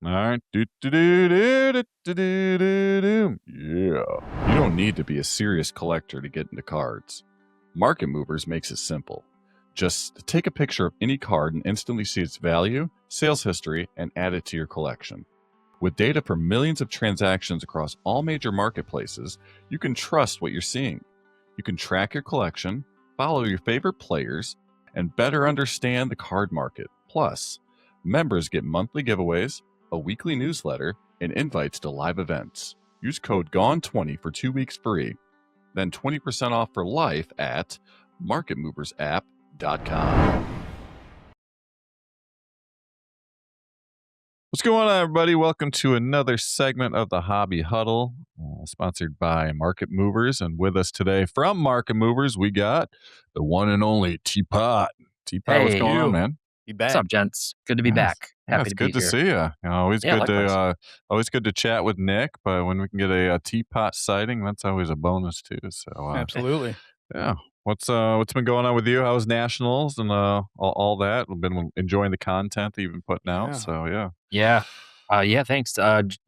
All right. Do. Yeah. You don't need to be a serious collector to get into cards. Market Movers makes it simple. Just take a picture of any card and instantly see its value, sales history, and add it to your collection. With data from millions of transactions across all major marketplaces, you can trust what you're seeing. You can track your collection, follow your favorite players, and better understand the card market. Plus, members get monthly giveaways, a weekly newsletter, and invites to live events. Use code GONE20 for 2 weeks free. Then 20% off for life at marketmoversapp.com. What's going on, everybody? Welcome to another segment of the Hobby Huddle, sponsored by Market Movers. And with us today from Market Movers, we got the one and only T-Pott. T-Pott, what's going on, man? What's up, gents? Good to be back. Happy to be here. It's good to see you. Always good to chat with Nick. But when we can get a T-Pott sighting, that's always a bonus too. So absolutely, yeah. What's been going on with you? How's Nationals and all that? We've been enjoying the content that you've been putting out. So yeah. Thanks.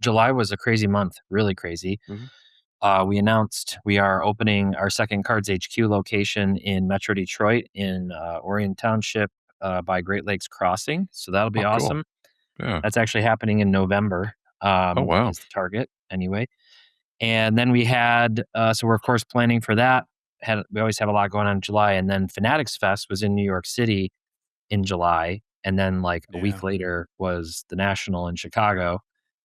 July was a crazy month, really crazy. Mm-hmm. We announced we are opening our second Cards HQ location in Metro Detroit in Orion Township by Great Lakes Crossing. So that'll be awesome. Cool. Yeah. That's actually happening in November. Wow. Is the target anyway. And then we had, so we're of course planning for that. We always have a lot going on in July. And then Fanatics Fest was in New York City in July. And then like a week later was the National in Chicago.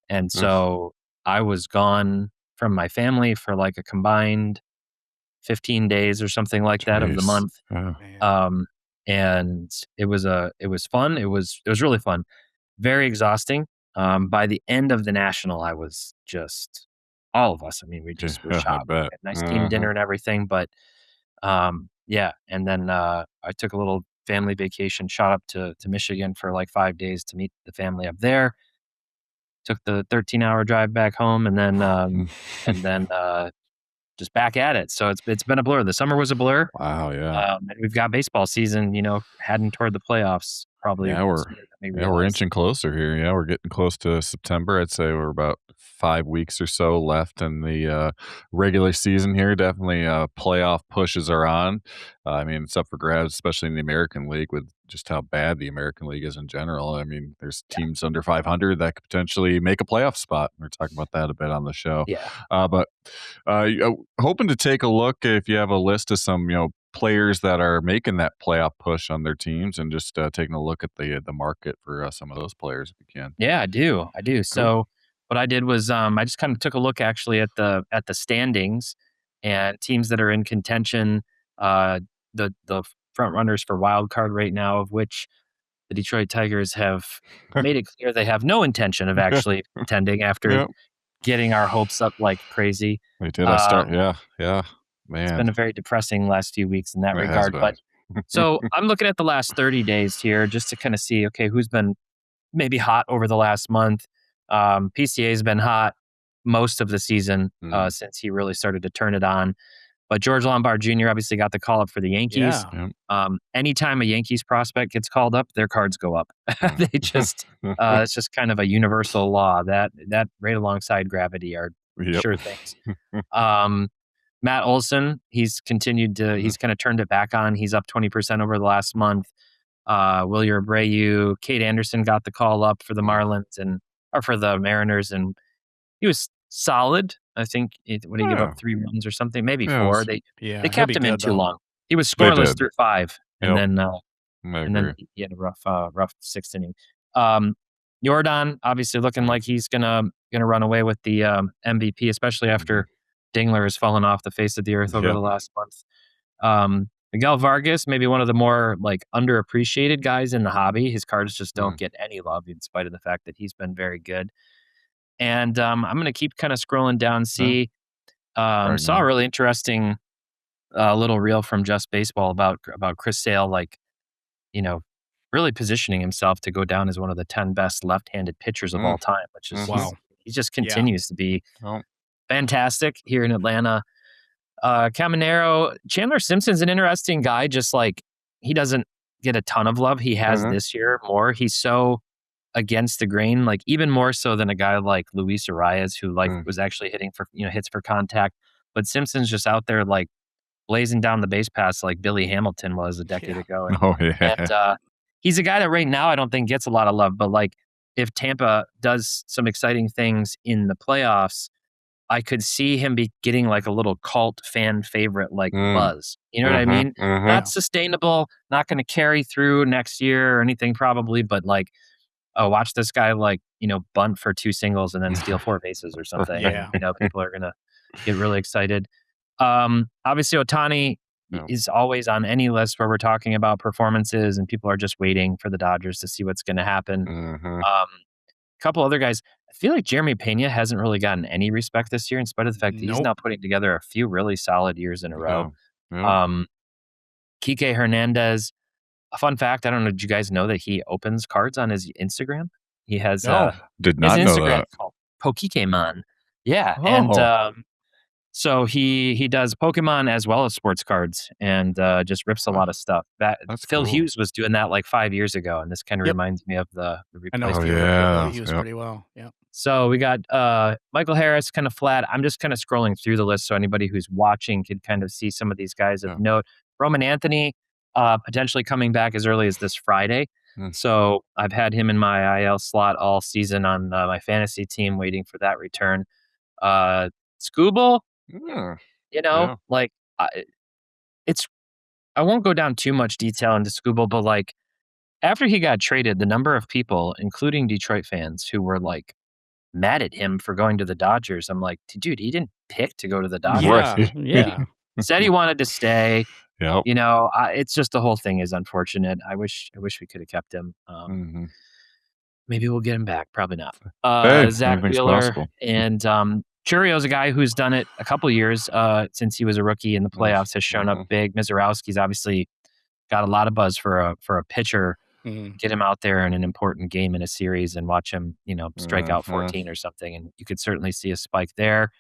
And so I was gone from my family for like a combined 15 days or something like that of the month. And it was fun. It was really fun. Very exhausting. By the end of the National, I was just, all of us, I mean, we just were shot. We had nice team dinner and everything, but yeah. And then I took a little family vacation, shot up to Michigan for like 5 days to meet the family up there. Took the 13-hour drive back home, and then just back at it. So it's been a blur. The summer was a blur. Wow, yeah. And we've got baseball season, heading toward the playoffs. Probably. Yeah, we're inching closer here. Yeah, we're getting close to September. I'd say we're about 5 weeks or so left in the regular season here. Definitely playoff pushes are on. I mean, it's up for grabs, especially in the American League with just how bad the American League is in general. I mean, there's teams under 500 that could potentially make a playoff spot. We're talking about that a bit on the show. Yeah. But hoping to take a look if you have a list of some, players that are making that playoff push on their teams, and just taking a look at the market for some of those players if you can. Yeah, I do. Cool. So what I did was I just kind of took a look actually at the standings and teams that are in contention. The front runners for wild card right now, of which the Detroit Tigers have made it clear they have no intention of actually contending after getting our hopes up like crazy. They did. Yeah. Man. It's been a very depressing last few weeks in that regard. But so I'm looking at the last 30 days here just to kind of see, okay, who's been maybe hot over the last month. PCA has been hot most of the season since he really started to turn it on. But George Lombard Jr. obviously got the call up for the Yankees. Yeah. Anytime a Yankees prospect gets called up, their cards go up. They just it's just kind of a universal law that right alongside gravity are sure things. Matt Olson, he's continued to, he's kind of turned it back on. He's up 20% over the last month. Wilyer Abreu, Kate Anderson got the call up for the Marlins or for the Mariners, and he was solid. I think when he gave up 3 runs or something, maybe 4. They kept him in too long. He was scoreless through 5, and then he had a rough 6th inning. Jordan obviously looking like he's gonna run away with the MVP, especially after Dingler has fallen off the face of the earth over the last month. Miguel Vargas, maybe one of the more like underappreciated guys in the hobby. His cards just don't get any love in spite of the fact that he's been very good. And I'm going to keep kind of scrolling down, see. Saw a really interesting little reel from Just Baseball about Chris Sale, like, really positioning himself to go down as one of the 10 best left-handed pitchers of all time, which is he just continues to be fantastic here in Atlanta. Caminero, Chandler Simpson's an interesting guy, just like he doesn't get a ton of love. He has this year more. He's so against the grain, like even more so than a guy like Luis Arias, who like was actually hitting for hits for contact. But Simpson's just out there like blazing down the base pass like Billy Hamilton was a decade ago. And he's a guy that right now I don't think gets a lot of love, but like if Tampa does some exciting things in the playoffs, I could see him be getting like a little cult fan favorite like buzz. You know what I mean? Not sustainable, not going to carry through next year or anything probably, but like, oh, watch this guy like, bunt for 2 singles and then steal 4 bases or something. Yeah. And, people are going to get really excited. Obviously Ohtani is always on any list where we're talking about performances and people are just waiting for the Dodgers to see what's going to happen. Couple other guys. I feel like Jeremy Pena hasn't really gotten any respect this year in spite of the fact that he's now putting together a few really solid years in a row. Kike Hernandez, a fun fact, I don't know, did you guys know that he opens cards on his Instagram? He has did not his know Instagram that. called Pokemon. Yeah. And so he does Pokemon as well as sports cards and just rips a lot of stuff. Phil Hughes was doing that like 5 years ago, and this kind of reminds me of the replacement. Phil Hughes pretty well. Yeah. So we got Michael Harris kind of flat. I'm just kind of scrolling through the list so anybody who's watching can kind of see some of these guys of note. Roman Anthony potentially coming back as early as this Friday. So I've had him in my IL slot all season on my fantasy team waiting for that return. Skubal, like I won't go down too much detail into Skubal, but like after he got traded, the number of people, including Detroit fans, who were like mad at him for going to the Dodgers, I'm like, dude, he didn't pick to go to the Dodgers. Yeah. He said he wanted to stay. Yep. It's just the whole thing is unfortunate. I wish we could have kept him. Maybe we'll get him back. Probably not. Zach Wheeler and Churio's a guy who's done it a couple years since he was a rookie in the playoffs, has shown up big. Mizorowski's obviously got a lot of buzz for a pitcher. Get him out there in an important game in a series and watch him, strike out 14 or something, and you could certainly see a spike there.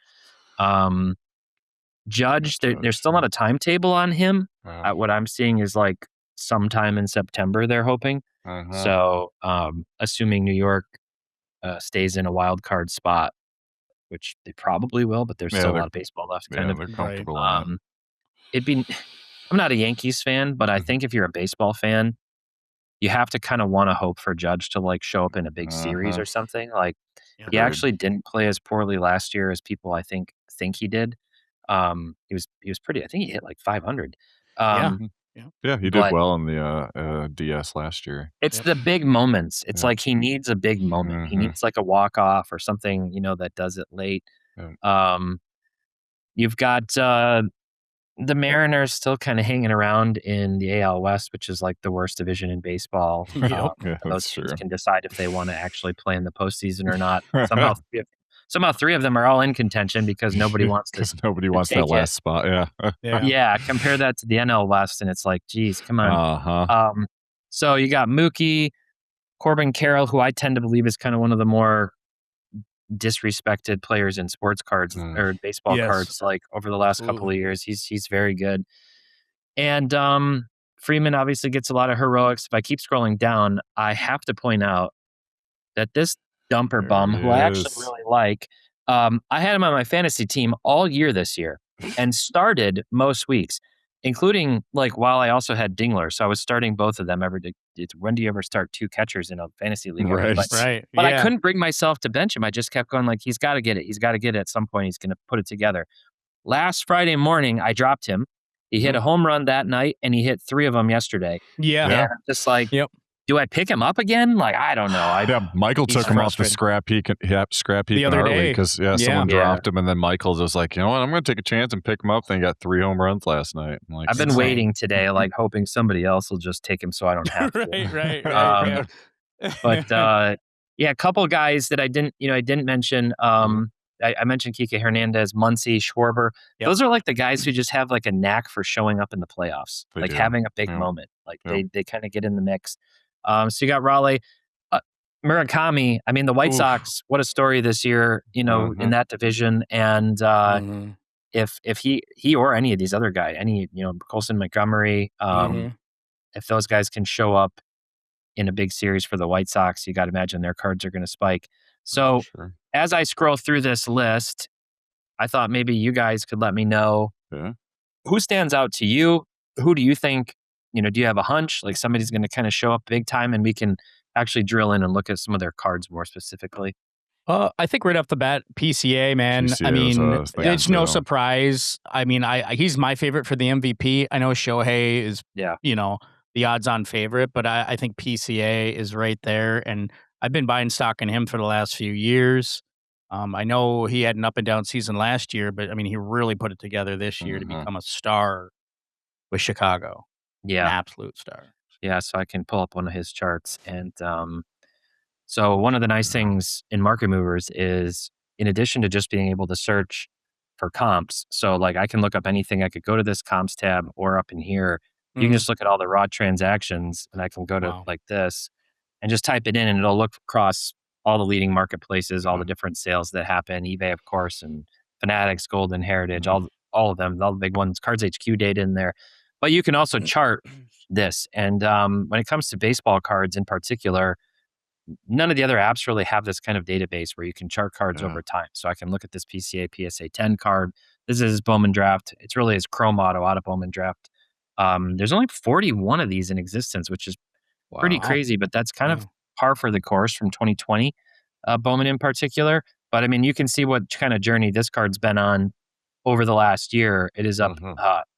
Judge, there's still not a timetable on him. What I'm seeing is like sometime in September they're hoping. So assuming New York stays in a wild card spot, which they probably will, but there's still a lot of baseball left. They're comfortable. I'm not a Yankees fan, but I think if you're a baseball fan, you have to kind of want to hope for Judge to like show up in a big series or something. Like he actually didn't play as poorly last year as people I think he did. He was pretty. I think he hit like 500. Yeah, he did well in the DS last year. It's the big moments. It's like he needs a big moment. He needs like a walk-off or something, that does it late. You've got the Mariners still kind of hanging around in the AL West, which is like the worst division in baseball. Those teams can decide if they want to actually play in the postseason or not. Somehow 3 of them are all in contention because nobody wants to. Nobody wants that last spot. Yeah. Compare that to the NL West, and it's like, geez, come on. So you got Mookie, Corbin Carroll, who I tend to believe is kind of one of the more disrespected players in sports cards or baseball cards. Like over the last couple of years, he's very good. And Freeman obviously gets a lot of heroics. If I keep scrolling down, I have to point out that this dumper bum, who I actually really like, I had him on my fantasy team all year this year and started most weeks, including like while I also had Dingler. So I was starting both of them every day. When do you ever start 2 catchers in a fantasy league? But I couldn't bring myself to bench him. I just kept going like, he's got to get it. He's got to get it at some point. He's going to put it together. Last Friday morning, I dropped him. He hit a home run that night, and he hit 3 of them yesterday. And I'm just like, do I pick him up again? Like, I don't know. Michael took him off the scrap heap the other day because someone dropped him, and then Michael was like, you know what, I'm going to take a chance and pick him up. Then he got 3 home runs last night. I've been waiting today, like hoping somebody else will just take him so I don't have to. Right. But a couple of guys that I didn't mention. I mentioned Kike Hernandez, Muncy, Schwarber. Those are like the guys who just have like a knack for showing up in the playoffs, having a big moment. Like they kind of get in the mix. So you got Raleigh, Murakami. I mean, the White Sox, what a story this year, in that division. And if he or any of these other guys, Colson Montgomery, if those guys can show up in a big series for the White Sox, you got to imagine their cards are going to spike. So as I scroll through this list, I thought maybe you guys could let me know who stands out to you. Who do you think, do you have a hunch? Like somebody's going to kind of show up big time and we can actually drill in and look at some of their cards more specifically. I think right off the bat, PCA, man. PCA I mean, it's no surprise. I mean, he's my favorite for the MVP. I know Shohei is, the odds-on favorite, but I think PCA is right there. And I've been buying stock in him for the last few years. I know he had an up and down season last year, but I mean, he really put it together this year to become a star with Chicago. Yeah. An absolute star. Yeah, so I can pull up one of his charts. And so one of the nice things in Market Movers is, in addition to just being able to search for comps, so like I can look up anything. I could go to this comps tab or up in here. You can just look at all the raw transactions, and I can go to like this and just type it in, and it'll look across all the leading marketplaces, all the different sales that happen, eBay, of course, and Fanatics, Golden, Heritage, all of them, all the big ones, Cards HQ data in there. But you can also chart this. And when it comes to baseball cards in particular, none of the other apps really have this kind of database where you can chart cards over time. So I can look at this PCA PSA 10 card. This is his Bowman draft. It's really his Chrome Auto out of Bowman draft. There's only 41 of these in existence, which is pretty crazy, but that's kind of par for the course from 2020, Bowman in particular. But I mean, you can see what kind of journey this card's been on over the last year. It is up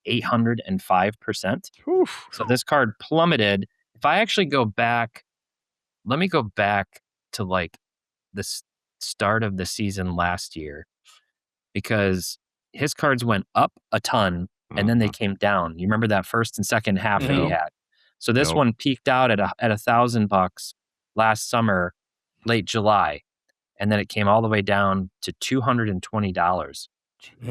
805%. So this card plummeted. If I actually go back, let me go back to like the start of the season last year, because his cards went up a ton and then they came down. You remember that first and second half that he had. So this one peaked out at $1,000 last summer, late July, and then it came all the way down to $220.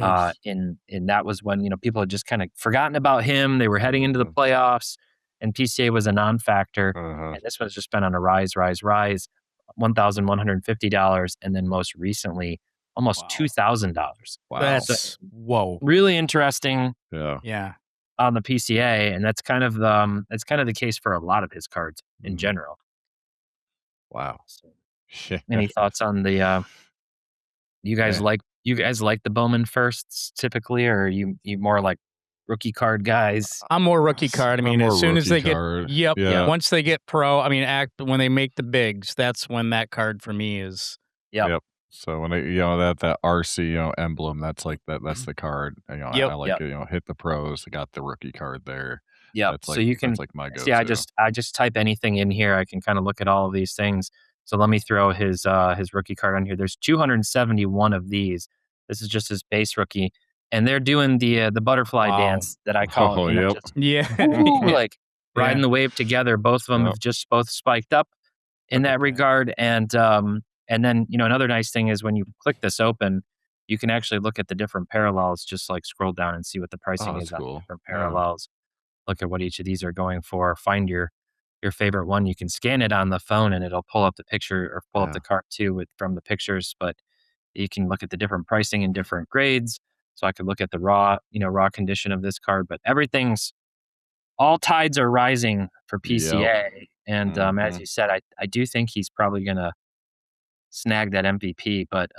And that was when people had just kind of forgotten about him. They were heading into the playoffs, and PCA was a non-factor. And this one's just been on a rise, $1,150, and then most recently almost $2,000. Wow, that's really interesting. Yeah. On the PCA, and that's kind of the case for a lot of his cards in general. Wow. So, any thoughts on the? You guys like the Bowman firsts typically, or are you more like rookie card guys? I'm more rookie card. I mean, as soon as they get once they get pro, I mean, when they make the bigs, that's when that card for me is. Yep. So when that RC emblem, that's like that's the card. I like it. Hit the pros. I got the rookie card there. Yeah. So you can. That's like my go-to. See, I just type anything in here. I can kind of look at all of these things. So let me throw his rookie card on here. There's 271 of these. This is just his base rookie, and they're doing the butterfly dance that I call it. Like riding the wave together. Both of them have just both spiked up in that regard, and then another nice thing is when you click this open, you can actually look at the different parallels. Just like scroll down and see what the pricing is on different parallels. Look at what each of these are going for. Find your favorite one. You can scan it on the phone and it'll pull up the picture or pull up the cart too from the pictures. But you can look at the different pricing in different grades. So I could look at the raw condition of this card. But all tides are rising for PCA. And as you said, I do think he's probably going to snag that MVP. But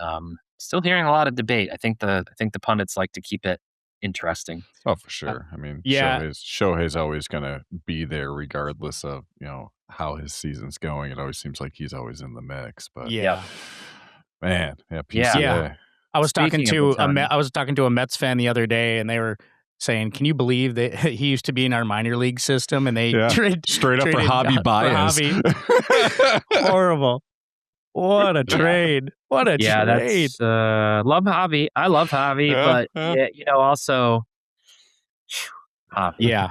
still hearing a lot of debate. I think the pundits like to keep it interesting. Oh, for sure. I mean, Shohei's always going to be there regardless of, how his season's going. It always seems like he's always in the mix, but man, PCA. Yeah. I was talking to a Mets fan the other day, and they were saying, can you believe that he used to be in our minor league system and they straight up for Javi Baez. Horrible. What a trade. What a trade. That's, love Javi. I love Javi, but also Javi.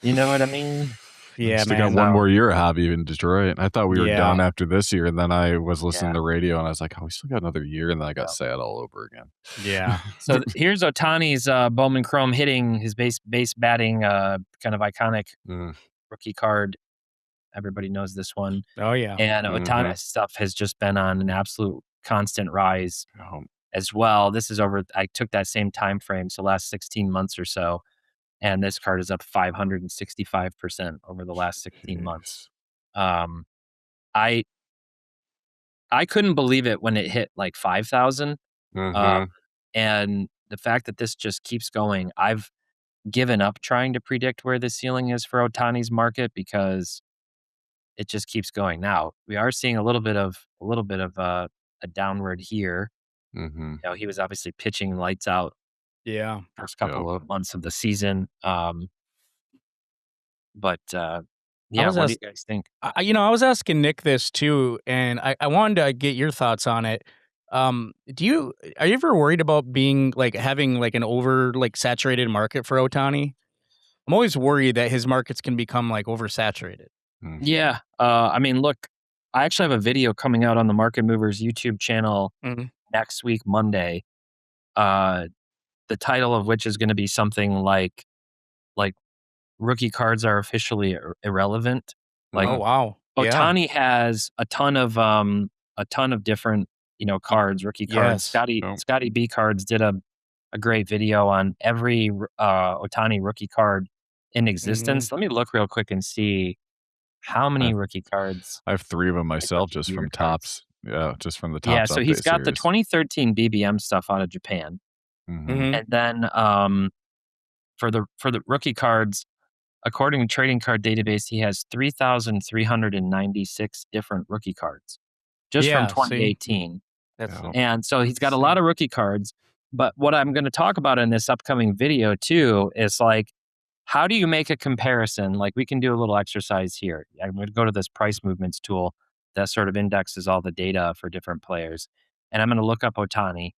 You know what I mean? Yeah, still got one more year of Javi in Detroit. I thought we were done after this year, and then I was listening to the radio, and I was like, we still got another year, and then I got sad all over again. Yeah. So here's Ohtani's Bowman Chrome hitting, his base batting, kind of iconic rookie card. Everybody knows this one. Oh, yeah. And Ohtani's stuff has just been on an absolute constant rise as well. This is I took that same time frame, so last 16 months or so. and this card is up 565% over the last 16 months. I couldn't believe it when it hit like 5,000. And the fact that this just keeps going, I've given up trying to predict where the ceiling is for Ohtani's market because it just keeps going. Now we are seeing a little bit of a downward here. You know, he was obviously pitching lights out. Yeah, first couple of months of the season. But yeah, what do you guys think? I was asking Nick this too, and I wanted to get your thoughts on it. Are you ever worried about being like having like an over like saturated market for Ohtani? I'm always worried that his markets can become like oversaturated. Yeah. I mean, look, I actually have a video coming out on the Market Movers YouTube channel next week, Monday. The title of which is going to be something like rookie cards are officially irrelevant. Like, oh wow, Ohtani has a ton of different cards, rookie cards. Scotty B Cards did a great video on every Ohtani rookie card in existence. Let me look real quick and see how many rookie cards. I have 3 of them myself, just from Topps. Yeah, just from the Topps. Yeah, so he's got the 2013 BBM stuff out of Japan, and then for the rookie cards, according to Trading Card Database, he has 3,396 different rookie cards just from 2018. And so he's got a lot of rookie cards. But what I'm going to talk about in this upcoming video too is like, how do you make a comparison? Like, we can do a little exercise here. I'm going to go to this price movements tool that sort of indexes all the data for different players. And I'm going to look up Ohtani.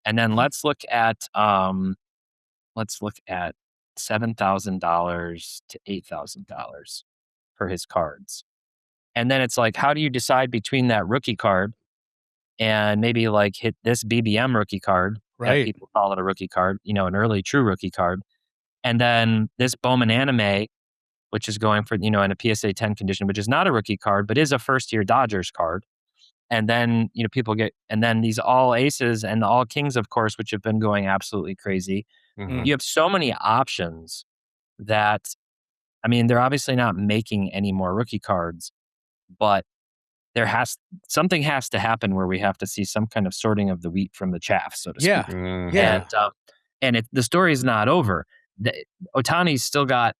And then let's look at $7,000 to $8,000 for his cards. And then it's like, how do you decide between that rookie card and maybe like hit this BBM rookie card, that people call it a rookie card, an early true rookie card. And then this Bowman Anime, which is going for, in a PSA 10 condition, which is not a rookie card, but is a first year Dodgers card. And then, people get, and then these all aces and the all kings, of course, which have been going absolutely crazy. You have so many options that, I mean, they're obviously not making any more rookie cards, but something has to happen where we have to see some kind of sorting of the wheat from the chaff, so to speak. And the story is not over. Ohtani's still got,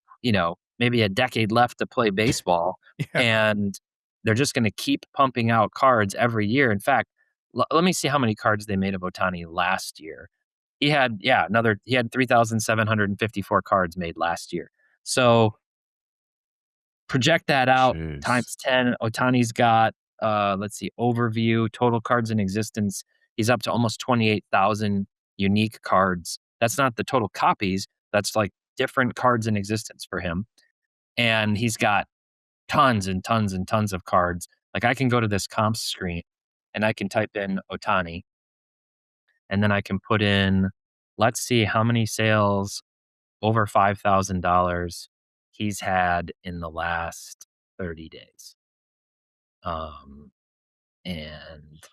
maybe a decade left to play baseball, and they're just going to keep pumping out cards every year. In fact, let me see how many cards they made of Ohtani last year. He had 3,754 cards made last year. So project that out times 10. Ohtani's got, let's see, overview, total cards in existence. He's up to almost 28,000 unique cards. That's not the total copies. That's like different cards in existence for him. And he's got tons and tons and tons of cards. Like, I can go to this comps screen and I can type in Ohtani. And then I can put in, let's see how many sales over $5,000 he's had in the last 30 days. And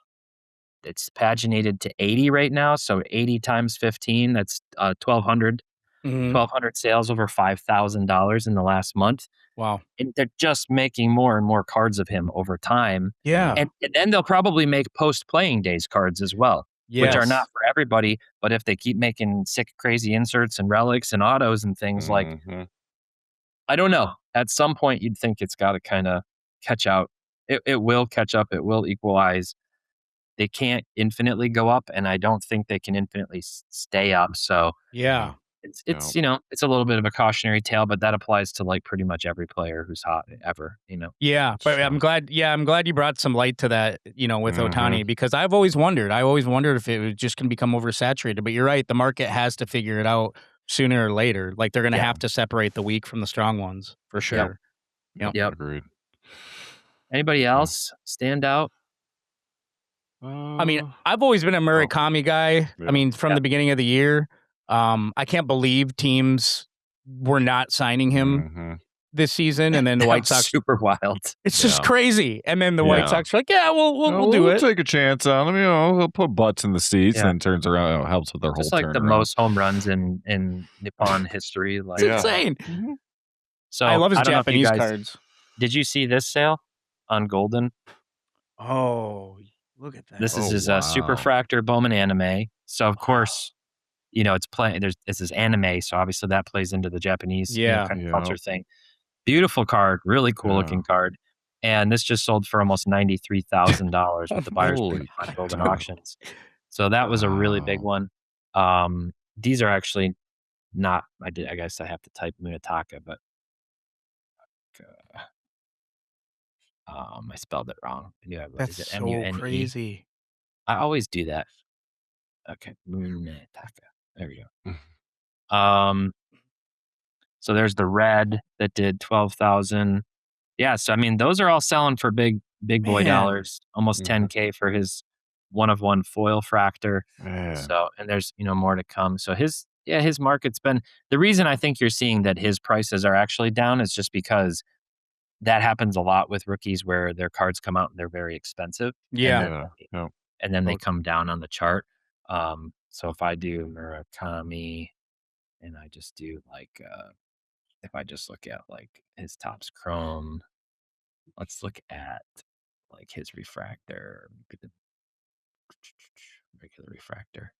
it's paginated to 80 right now. So 80 times 15, that's 1,200. 1,200 sales over $5,000 in the last month. Wow. And they're just making more and more cards of him over time. Yeah. And then they'll probably make post-playing days cards as well, which are not for everybody. But if they keep making sick, crazy inserts and relics and autos and things like, I don't know. At some point, you'd think it's got to kind of catch out. It will catch up. It will equalize. They can't infinitely go up, and I don't think they can infinitely stay up. So it's it's a little bit of a cautionary tale, but that applies to like pretty much every player who's hot ever. Yeah, but I'm glad you brought some light to that. With Ohtani, because I've always wondered. I always wondered if it was just going to become oversaturated. But you're right. The market has to figure it out sooner or later. Like, they're going to have to separate the weak from the strong ones for sure. Yep. Agreed. Anybody else stand out? I mean, I've always been a Murakami guy. I mean, from the beginning of the year, I can't believe teams were not signing him. this season, and then the White Sox super wild. It's just crazy. And then the White Sox are like, we'll do it. Take a chance on them. We'll put butts in the seats, and then turns around. Helps with their just whole like the turnaround. most home runs in Nippon history. Like, it's insane. Mm-hmm. So I love his Japanese cards. Did you see this sale on Golden? Oh, look at that! This is his Superfractor Bowman anime. So of course, it's playing. This is anime, so obviously that plays into the Japanese kind of culture thing. Beautiful card, really cool looking card, and this just sold for almost $93,000 with the buyer's on Golden Auctions. So that was a really big one. These are actually not. I guess I have to type Munetaka, but I spelled it wrong. That's so crazy. I always do that. Okay, Munetaka. There we go. So there's the red that did 12,000. Yeah, so I mean those are all selling for big boy dollars. Almost 10K for his 1-of-1 foil fractor. So and there's more to come. So his market's been the reason I think you're seeing that his prices are actually down is just because that happens a lot with rookies where their cards come out and they're very expensive. And then they come down on the chart. So if I do Murakami and I just do like if I just look at like his Topps Chrome, let's look at like his refractor, regular refractor.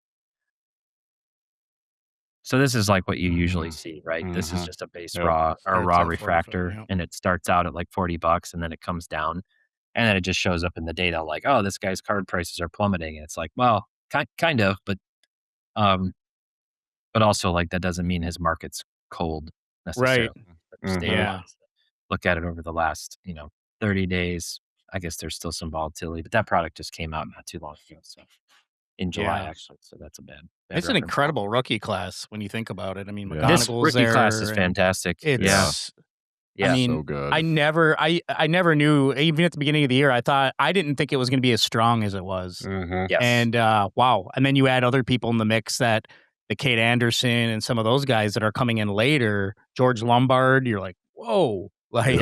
So this is like what you usually see, right? This is just a base raw refractor, and it starts out at like $40, and then it comes down, and then it just shows up in the data like, oh, this guy's card prices are plummeting. And it's like, well, kind of, but also like that doesn't mean his market's cold necessarily. Right. Look at it over the last 30 days. I guess there's still some volatility, but that product just came out not too long ago. So in July, actually. So that's a bad it's an incredible rookie class when you think about it. I mean, this rookie class is fantastic. It's, I mean, so good. I never knew, even at the beginning of the year, I didn't think it was going to be as strong as it was. Yes. And wow. And then you add other people in the mix the Kate Anderson and some of those guys that are coming in later, George Lombard, you're like, whoa. Like,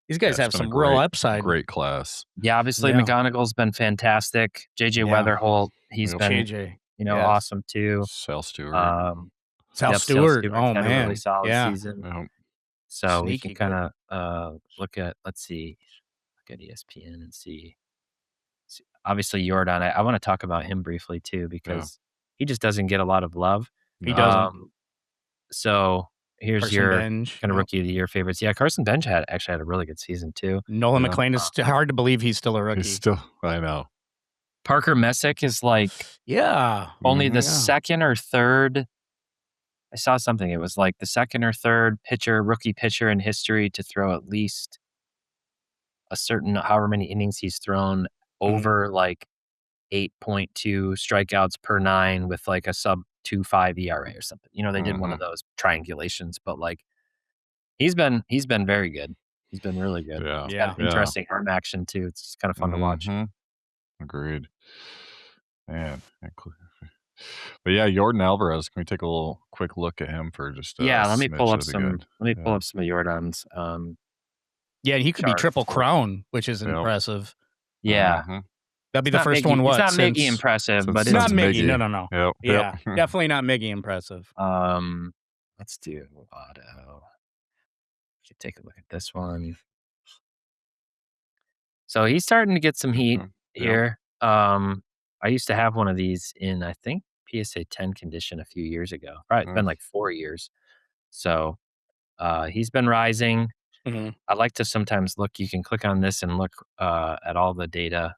these guys have some real upside. Great class. Yeah, obviously McGonigal's been fantastic. JJ Weatherholt, he's been awesome too. Sal Stewart. Sal Stewart. Oh had man, a really solid season. So Sneaky we can kind of look at ESPN and see. Obviously Jordan, I want to talk about him briefly too because he just doesn't get a lot of love. He doesn't. So here's Carson your Bench, kind of rookie of the year favorites. Yeah, Carson Bench actually had a really good season too. Nolan McLean is hard to believe he's still a rookie. He's still, I know. Parker Messick is like only the second or third. I saw something. It was like the second or third rookie pitcher in history to throw at least a certain however many innings he's thrown over like 8.2 strikeouts per 9 with like a sub 2.5 ERA or something. They did one of those triangulations, but like he's been very good. He's been really good. Yeah. He's got interesting arm action too. It's kind of fun to watch. Agreed. Man. But yeah, Jordan Alvarez. Can we take a quick look at him for just let me pull up some. Let me pull up some of Jordan's. He could be triple crown, which is impressive. Yeah. That'd be the first one. It's not Miggy impressive, but it's not Miggy. No. Yep. Definitely not Miggy impressive. Let's do auto. Should take a look at this one. So he's starting to get some heat here. I used to have one of these in, I think, PSA 10 condition a few years ago. Right, it's been like 4 years. So he's been rising. I like to sometimes look. You can click on this and look at all the data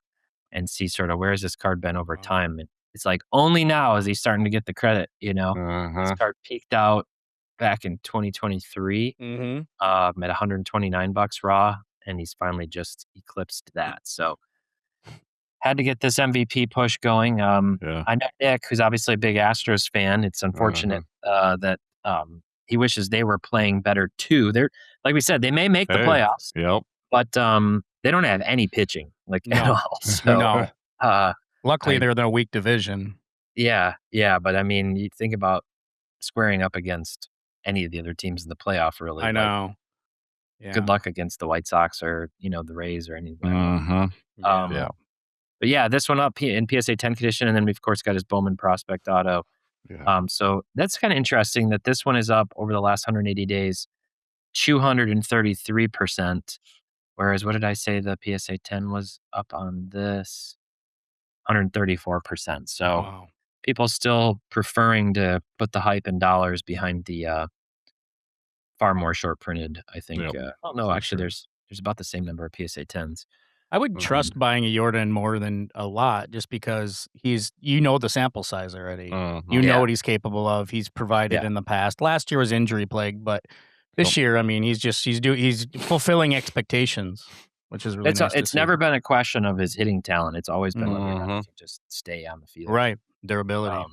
and see sort of where has this card been over time. And it's like only now is he starting to get the credit. This card peaked out back in 2023 at $129 raw, and he's finally just eclipsed that. So had to get this MVP push going. I know Nick, who's obviously a big Astros fan. It's unfortunate that he wishes they were playing better too. They're like we said, they may make the playoffs. But they don't have any pitching at all. So, luckily, they're in a weak division. Yeah. But I mean, you think about squaring up against any of the other teams in the playoff. Really, I know. good luck against the White Sox or, the Rays or anything. Yeah. But yeah, this one up in PSA 10 condition, and then we've of course got his Bowman Prospect Auto. Yeah. So that's kind of interesting that this one is up over the last 180 days, 233%. Whereas what did I say the PSA 10 was up on this? 134%. So people still preferring to put the hype and dollars behind the far more short printed, I think. Oh no, actually there's about the same number of PSA 10s. I would trust buying a Jordan more than a lot just because the sample size already. You know what he's capable of. He's provided in the past. Last year was injury plagued, but this year, I mean, he's fulfilling expectations, which is really nice. It's never been a question of his hitting talent. It's always been whether or not he can just stay on the field. Right. Durability.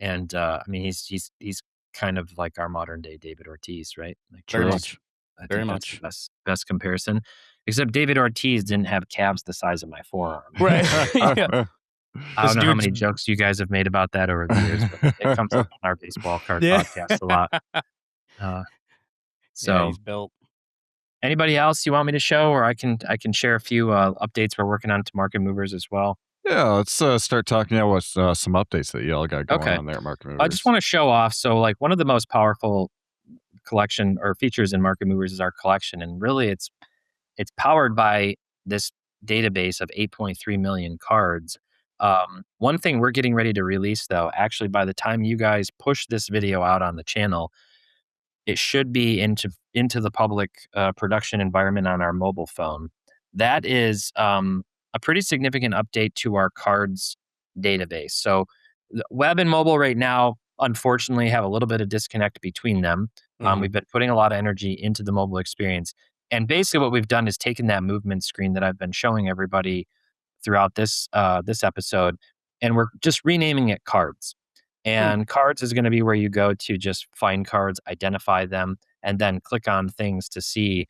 I mean, he's kind of like our modern day David Ortiz, right? Like very much. I think that's the best comparison. Except David Ortiz didn't have calves the size of my forearm. Right. I don't know how many jokes you guys have made about that over the years, but it comes up on our baseball card podcast a lot. So he's built. Anybody else you want me to show, or I can share a few updates we're working on to Market Movers as well. Yeah, let's start talking about some updates that y'all got going on there at Market Movers. I just want to show off. So, like, one of the most powerful collection or features in Market Movers is our collection, and really, it's powered by this database of 8.3 million cards. One thing we're getting ready to release, though, actually, by the time you guys push this video out on the channel, it should be into the public production environment on our mobile phone. That is a pretty significant update to our cards database. So web and mobile right now, unfortunately, have a little bit of disconnect between them. We've been putting a lot of energy into the mobile experience. And basically what we've done is taken that movement screen that I've been showing everybody throughout this episode, and we're just renaming it Cards. And Cards is going to be where you go to just find cards, identify them, and then click on things to see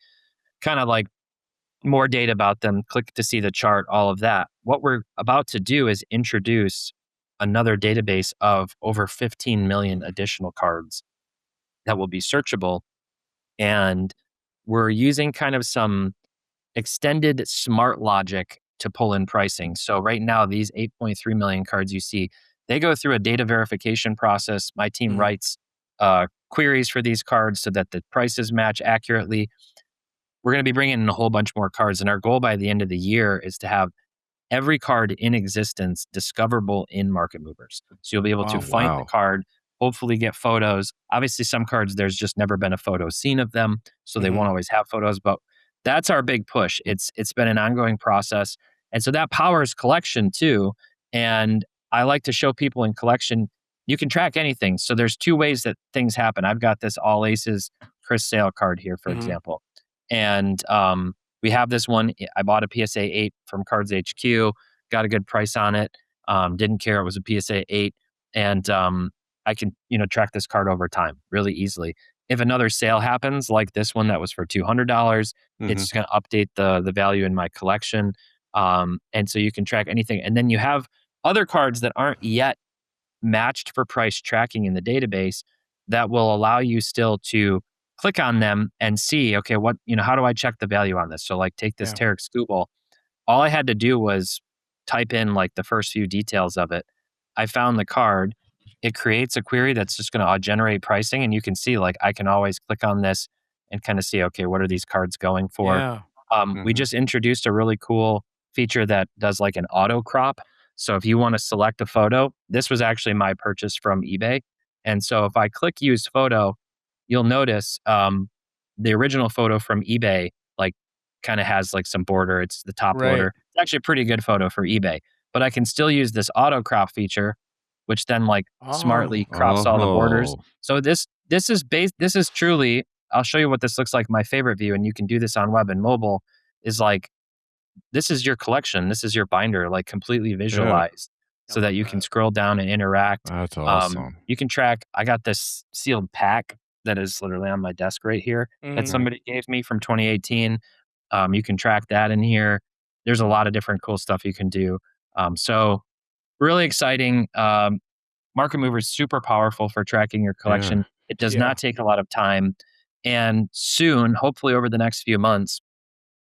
kind of like more data about them, click to see the chart, all of that. What we're about to do is introduce another database of over 15 million additional cards that will be searchable. And we're using kind of some extended smart logic to pull in pricing. So right now, these 8.3 million cards you see, they go through a data verification process. My team writes queries for these cards so that the prices match accurately. We're going to be bringing in a whole bunch more cards. And our goal by the end of the year is to have every card in existence discoverable in Market Movers. So you'll be able to find the card, hopefully get photos. Obviously, some cards, there's just never been a photo seen of them, so they won't always have photos. But that's our big push. It's been an ongoing process. And so that powers collection too. And I like to show people in collection, you can track anything. So there's two ways that things happen. I've got this All Aces Chris Sale card here, for example. And we have this one. I bought a PSA 8 from Cards HQ, got a good price on it. Didn't care it was a PSA 8. And I can, track this card over time really easily. If another sale happens, like this one that was for $200, it's going to update the value in my collection. And so you can track anything. And then you have other cards that aren't yet matched for price tracking in the database that will allow you still to click on them and see, okay, how do I check the value on this? So like take this Tarek Skubal. All I had to do was type in like the first few details of it. I found the card. It creates a query that's just going to generate pricing. And you can see like I can always click on this and kind of see, okay, what are these cards going for? Yeah. We just introduced a really cool feature that does like an auto crop. So if you want to select a photo, this was actually my purchase from eBay. And so if I click use photo, you'll notice the original photo from eBay like kind of has like some border. It's the top border. It's actually a pretty good photo for eBay. But I can still use this auto crop feature, which then like smartly crops all the borders. So this is truly, I'll show you what this looks like, my favorite view, and you can do this on web and mobile, is like, this is your collection. This is your binder, like completely visualized so that you can scroll down and interact. That's awesome. You can track, I got this sealed pack that is literally on my desk right here that somebody gave me from 2018. You can track that in here. There's a lot of different cool stuff you can do. So really exciting. Market Mover is super powerful for tracking your collection. It does not take a lot of time. And soon, hopefully over the next few months,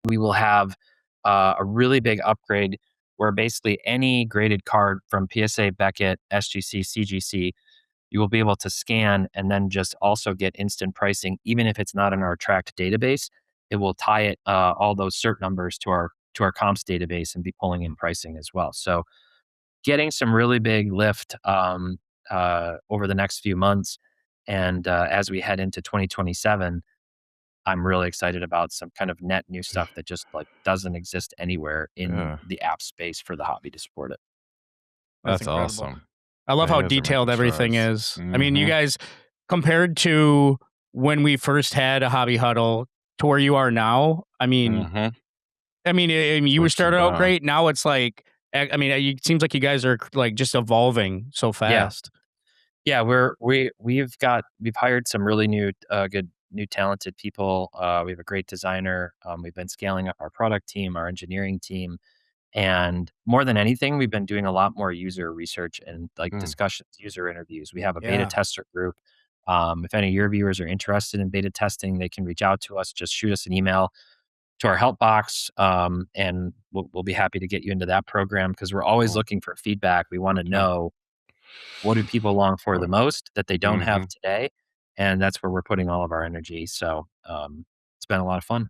we will have a really big upgrade where basically any graded card from PSA, Beckett, SGC, CGC, you will be able to scan and then just also get instant pricing, even if it's not in our tracked database. It will tie it all those cert numbers to our comps database and be pulling in pricing as well. So getting some really big lift over the next few months, and as we head into 2027, I'm really excited about some kind of net new stuff that just like doesn't exist anywhere in the app space for the hobby to support it. That's awesome. I love how detailed everything is. I mean, you guys, compared to when we first had a hobby huddle to where you are now, I mean, you were started out great. Now it's like, I mean, it seems like you guys are like just evolving so fast. Yeah, we've hired some really new, good, new talented people. We have a great designer. We've been scaling up our product team, our engineering team. And more than anything, we've been doing a lot more user research and like discussions, user interviews. We have a beta tester group. If any of your viewers are interested in beta testing, they can reach out to us. Just shoot us an email to our help box, and we'll be happy to get you into that program because we're always looking for feedback. We want to know what do people long for the most that they don't have today, and that's where we're putting all of our energy. So it's been a lot of fun.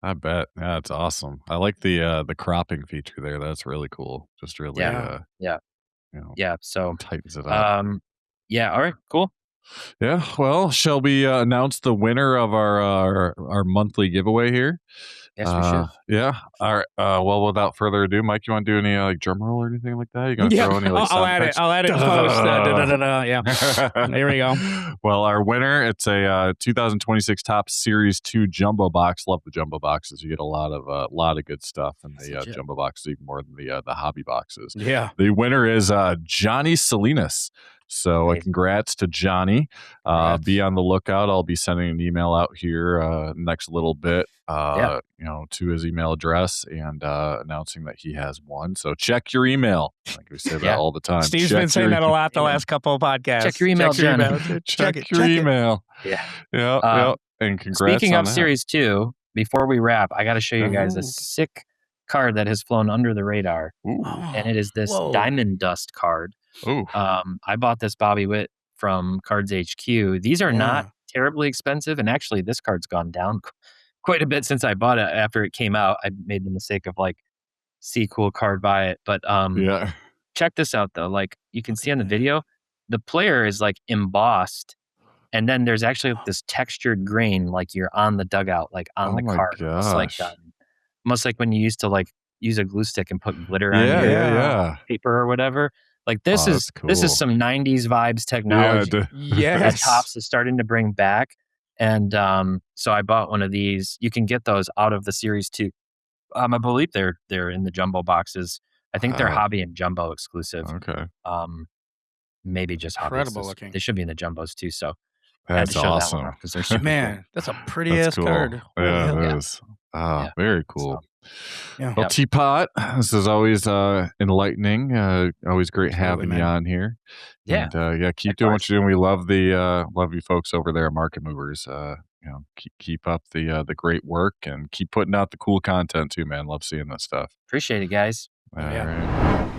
I bet. That's awesome. I like the cropping feature there. That's really cool. Just really So tightens it up. All right, cool. Yeah, well, shall we announce the winner of our monthly giveaway here? Yes, we should. Yeah. All right. Well, without further ado, Mike, you want to do any like drum roll or anything like that? You gonna throw any like I'll add it. I'll add it in post. Yeah. There we go. Well, our winner, it's a 2026 Topps Series 2 Jumbo Box. Love the Jumbo Boxes. You get a lot of good stuff in the Jumbo Boxes, even more than the hobby boxes. Yeah. The winner is Johnny Salinas. So congrats to Johnny. Be on the lookout. I'll be sending an email out here next little bit, to his email address and announcing that he has won. So check your email. Like we say that all the time. Steve's been saying that a lot the last couple of podcasts. Check your email, Check your email. Yeah. And congrats. Speaking of that. Series 2, before we wrap, I got to show you guys a sick card that has flown under the radar. And it is this Diamond Dust card. I bought this Bobby Witt from Cards HQ. These are not terribly expensive, and actually this card's gone down quite a bit since I bought it. After it came out, I made the mistake of like, see cool card, buy it. But check this out though. Like you can see on the video, the player is like embossed, and then there's actually this textured grain, like you're on the dugout, like on the card. Almost like when you used to like use a glue stick and put glitter on your paper or whatever. Like this is cool. This is some 90s vibes technology that Topps is starting to bring back. And so I bought one of these. You can get those out of the Series 2. I believe they're in the jumbo boxes. I think they're hobby and jumbo exclusive. Okay. Maybe just hobby. Incredible looking. They should be in the jumbos too. So that's awesome. Because they're super cool. That's a pretty ass card. Yeah, it is. Very cool. Well, T-Pott, this is always enlightening. Always great having you on here. And, keep doing what you're doing. We love you folks over there at Market Movers. Keep up the great work and keep putting out the cool content too, man. Love seeing this stuff. Appreciate it, guys. All right.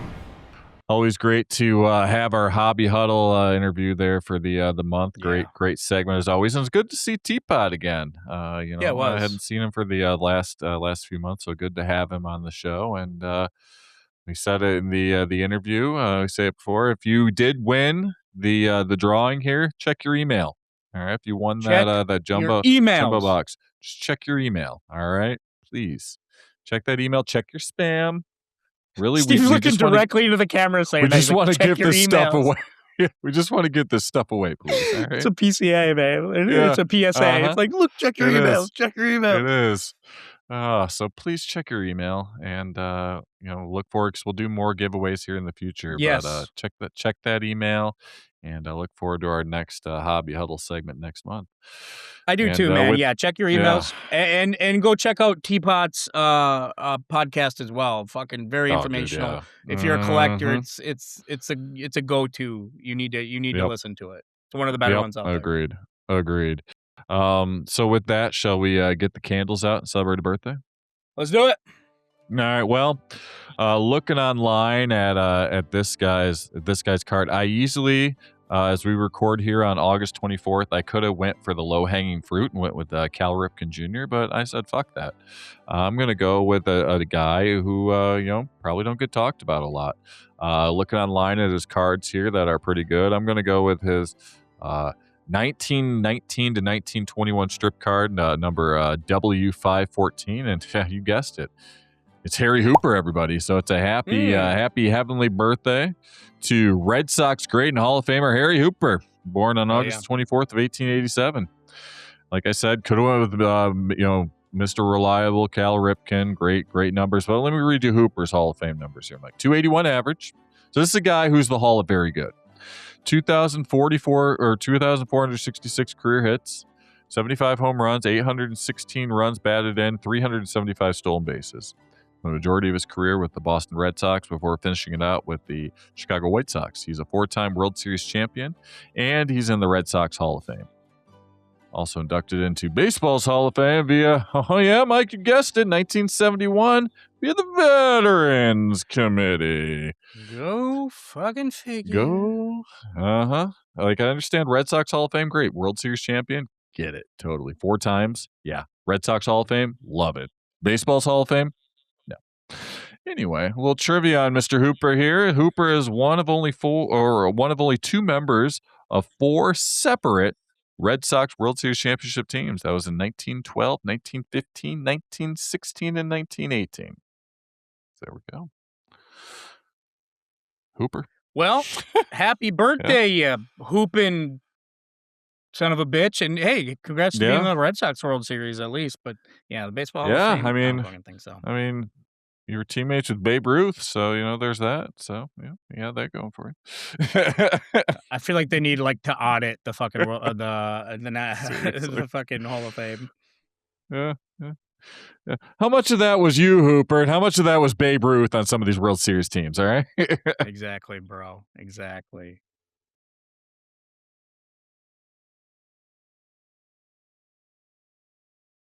Always great to have our Hobby Huddle interview there for the month. Great segment as always, and it's good to see T-Pott again. It was. I hadn't seen him for the last few months, so good to have him on the show. And we said it in the interview. We say it before. If you did win the drawing here, check your email. All right, if you won that jumbo box, just check your email. All right, please check that email. Check your spam. Really, Steve's looking directly into the camera saying, we just want to get this stuff away. We just want to get this stuff away, please. All right? It's a PCA, man. It's a PSA. It's like, look, check your emails. Check your email. It is. So please check your email and look forward because we'll do more giveaways here in the future. Yes. But check that email, and I look forward to our next Hobby Huddle segment next month. I do too, man. Check your emails and go check out T-Pott's podcast as well. Fucking very informational. If you're a collector, it's a go-to. You need to listen to it. It's one of the better ones out there. Agreed. Agreed. So with that, shall we get the candles out and celebrate a birthday? Let's do it. All right. Well, looking online at this guy's card, I easily, as we record here on August 24th, I could have went for the low hanging fruit and went with Cal Ripken Jr., but I said fuck that. I'm gonna go with a guy who probably don't get talked about a lot. Looking online at his cards here that are pretty good, I'm gonna go with his 1919 to 1921 strip card, number W514, and yeah, you guessed it. It's Harry Hooper, everybody. So it's a happy heavenly birthday to Red Sox great and Hall of Famer Harry Hooper, born on August 24th of 1887. Like I said, could have went with Mr. Reliable Cal Ripken, great numbers. But let me read you Hooper's Hall of Fame numbers here, Mike. 281 average. So this is a guy who's the Hall of Very Good. 2,466 career hits, 75 home runs, 816 runs batted in, 375 stolen bases. The majority of his career with the Boston Red Sox before finishing it out with the Chicago White Sox. He's a 4-time World Series champion, and he's in the Red Sox Hall of Fame. Also inducted into baseball's Hall of Fame via, Mike, you guessed it, 1971, via the Veterans Committee. Go fucking figure. Go. Like, I understand Red Sox Hall of Fame, great. World Series champion, get it, totally. 4 times, yeah. Red Sox Hall of Fame, love it. Baseball's Hall of Fame, no. Anyway, a little trivia on Mr. Hooper here. Hooper is one of only 2 members of 4 separate Red Sox World Series championship teams. That was in 1912, 1915, 1916, and 1918. So there we go. Hooper. Well, happy birthday, you hooping son of a bitch. And hey, congrats to being in the Red Sox World Series at least. But yeah, the baseball Hall of Fame, I don't fucking think so. I mean, you were teammates with Babe Ruth, so there's that. So yeah, that going for you. I feel like they need to audit the fucking the fucking Hall of Fame. Yeah. How much of that was you, Hooper, and how much of that was Babe Ruth on some of these World Series teams? All right. Exactly, bro. Exactly.